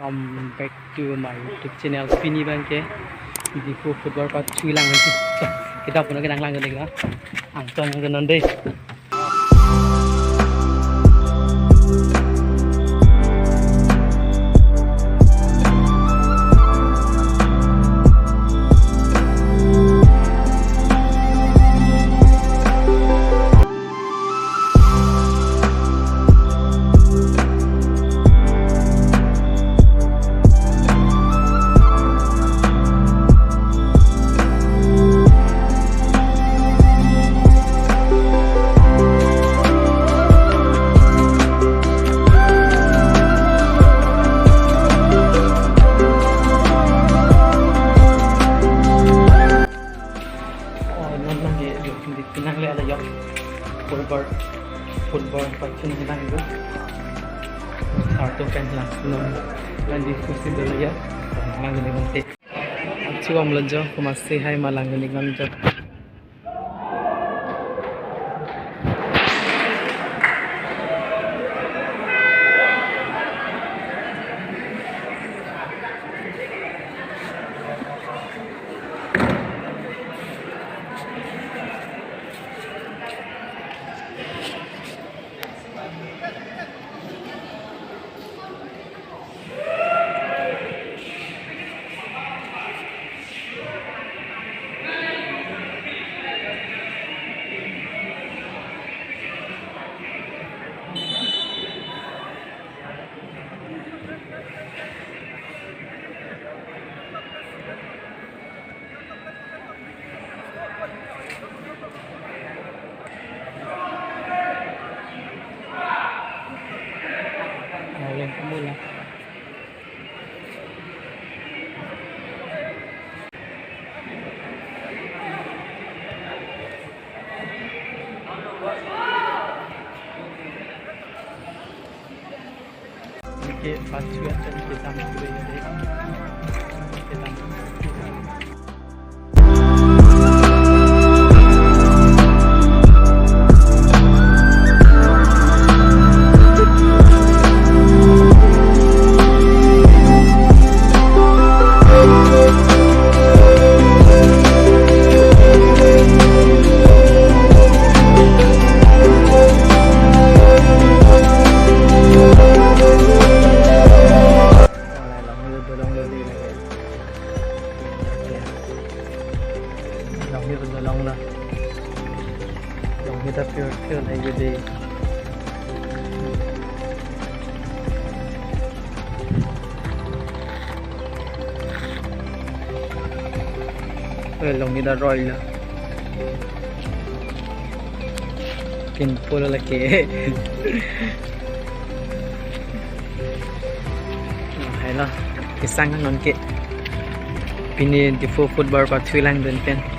welcome back to my YouTube channel. Pini bangke Diphu Football pathu langan kita punya kenang langan ni kan. Angton yang kenan deh. Kenang le ada yok football pathu nang itu satu kan langsung dan diskusi dulu ya nang ini nanti coba melanjut ke masih hai malang ini lanjut yang kamu lah ini pathu aja kita ambil ya kita long lah kita pure lagi deh long kita roy lah pin pula lagi hai lah kisang non ke pini Diphu Football pathu langan pen